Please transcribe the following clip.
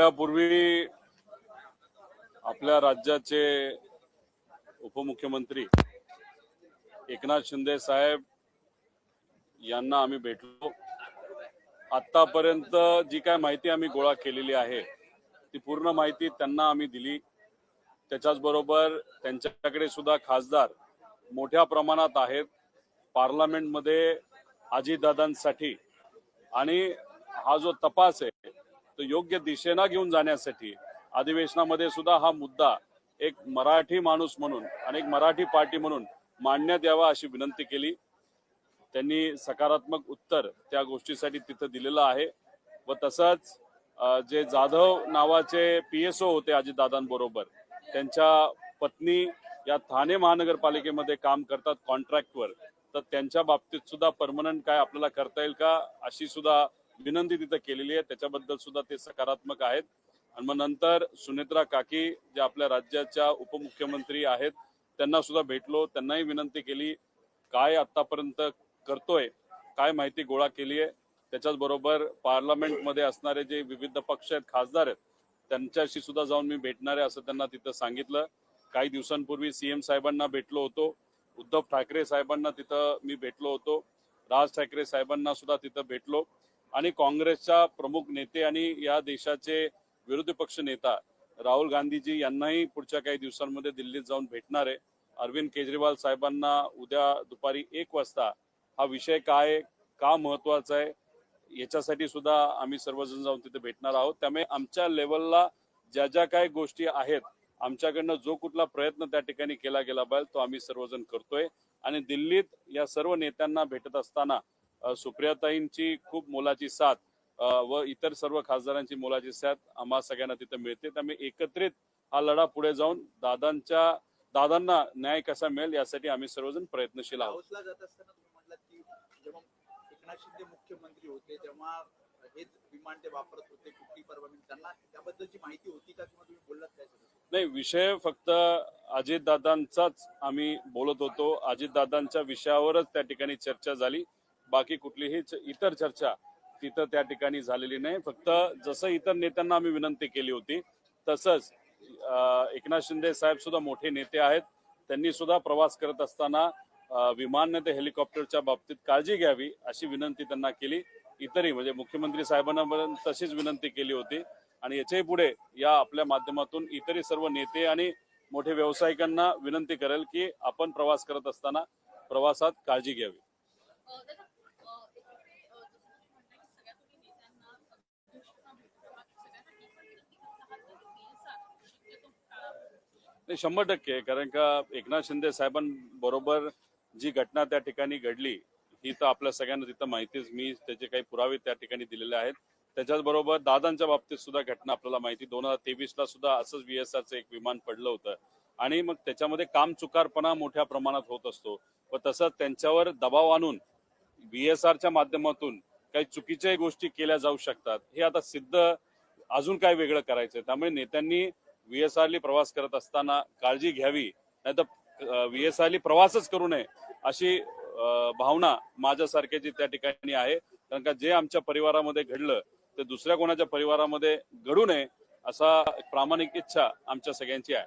वेळापूर्वी आपल्या राज्याचे उपमुख्यमंत्री एकनाथ शिंदे साहेब यांना आम्ही भेटलो। आतापर्यंत जी काय माहिती आम्ही गोळा केलेली आहे ती पूर्ण माहिती त्यांना आम्ही दिली। त्याच्याच बरोबर त्यांच्याकडे सुद्धा खासदार मोठ्या प्रमाणात आहेत पार्लमेंटमध्ये अजितदादांसाठी, आणि हा जो तपास आहे तो योग्य दिशेने घेऊन जाण्यासाठी अधिवेशनामध्ये सुद्धा हा मुद्दा एक मराठी माणूस म्हणून आणि एक मराठी पार्टी म्हणून मांडण्यात यावा अशी विनंती केली। त्यांनी सकारात्मक उत्तर त्या गोष्टीसाठी तिथे दिलेलं आहे। व तसंच जे जाधव नावाचे PSO होते अजितदादांबरोबर, त्यांच्या पत्नी या ठाणे महानगरपालिकेमध्ये काम करतात कॉन्ट्रॅक्टवर, तर त्यांच्या बाबतीत सुद्धा परमनंट काय आपल्याला करता येईल का अशी सुद्धा विनंती तिथे केलेली आहे। त्याच्याबद्दल सुद्धा ते सकारात्मक आहेत। आणि मग नंतर सुनेत्रा काकी जे आपल्या राज्याच्या उपमुख्यमंत्री आहेत त्यांना सुद्धा भेटलो, त्यांनाही विनंती केली काय आतापर्यंत करतोय, काय माहिती गोळा केली आहे। त्याच्याच बरोबर पार्लमेंटमध्ये असणारे जे विविध पक्ष आहेत, खासदार आहेत, त्यांच्याशी सुद्धा जाऊन मी भेटणार आहे असं त्यांना तिथं सांगितलं। काही दिवसांपूर्वी CM साहेबांना भेटलो होतो, उद्धव ठाकरे साहेबांना तिथं मी भेटलो होतो, राज ठाकरे साहेबांना सुद्धा तिथं भेटलो, आणि काँग्रेसच्या प्रमुख नेते आणि या देशाचे विरोधी पक्ष नेता राहुल गांधीजी यांनाही पुढच्या काही दिवसांमध्ये दिल्लीत जाऊन भेटणार आहे। अरविंद केजरीवाल साहेबांना उद्या दुपारी 1 वाजता हा विषय काय, का महत्वाचा आहे याच्यासाठी सुद्धा आम्ही सर्वजण जाऊन तिथे भेटणार आहोत। त्यामुळे आमच्या लेवलला ज्या ज्या काही गोष्टी आहेत, आमच्याकडनं जो कुठला प्रयत्न त्या ठिकाणी केला गेला पाहिजे तो आम्ही सर्वजण करतोय। आणि दिल्लीत या सर्व नेत्यांना भेटत असताना सुप्रियाताईंची खूप मोलाची साथ व इतर सर्व खासदारांची मोलाची साथ आम्हा सगळ्यांना तिथे मिळते। त्यामुळे एकत्रित हा लढा पुढे जाऊन दादांना न्याय कसा मिळेल यासाठी आम्ही सर्वजण प्रयत्नशील आहोत। जेव्हा एकनाथ शिंदे मुख्यमंत्री होते तेव्हा हेच विमान ते वापरत होते, कुठली परवानगी त्यांना त्याबद्दलची माहिती होती का किंवा तुम्ही बोललात काय? नाही, विषय फक्त अजितदादांचाच आम्ही बोलत होतो, अजितदादांच्या विषयावरच त्या ठिकाणी चर्चा झाली, बाकी कुठलीही इतर चर्चा तिथं त्या ठिकाणी झालेली नाही। फक्त जसं इतर नेत्यांना आम्ही विनंती केली होती तसंच एकनाथ शिंदे साहेब सुद्धा मोठे नेते आहेत, त्यांनी सुद्धा प्रवास करत असताना विमान ते हेलिकॉप्टरच्या बाबतीत काळजी घ्यावी अशी विनंती त्यांना केली। इतरही म्हणजे मुख्यमंत्री साहेबांना तशीच विनंती केली होती। आणि याच्याही पुढे या आपल्या माध्यमातून इतरही सर्व नेते आणि मोठे व्यावसायिकांना विनंती करेल की आपण प्रवास करत असताना प्रवासात काळजी घ्यावी। नाही, 100%, कारण का एकनाथ शिंदे साहेबांबरोबर जी घटना त्या ठिकाणी घडली ही तर आपल्या सगळ्यांना तिथं माहितीच, मी त्याचे काही पुरावे त्या ठिकाणी दिलेले आहेत। त्याच्याच बरोबर दादांच्या बाबतीत सुद्धा घटना आपल्याला माहिती, 2023ला सुद्धा असंच VSRचं एक विमान पडलं होतं, आणि मग त्याच्यामध्ये कामचुकारपणा मोठ्या प्रमाणात होत असतो व तसंच त्यांच्यावर दबाव आणून VSRच्या माध्यमातून काही चुकीच्या गोष्टी केल्या जाऊ शकतात। हे आता सिद्ध अजून काय वेगळं करायचंय, त्यामुळे नेत्यांनी VSRली प्रवास करत असताना काळजी घ्यावी, नाहीतर VSRली प्रवासच करू नये अशी भावना माझ्यासारख्याची त्या ठिकाणी आहे। कारण का जे आमच्या परिवारामध्ये घडलं ते दुसऱ्या कोणाच्या परिवारामध्ये घडू नये असा प्रामाणिक इच्छा आमच्या सगळ्यांची आहे।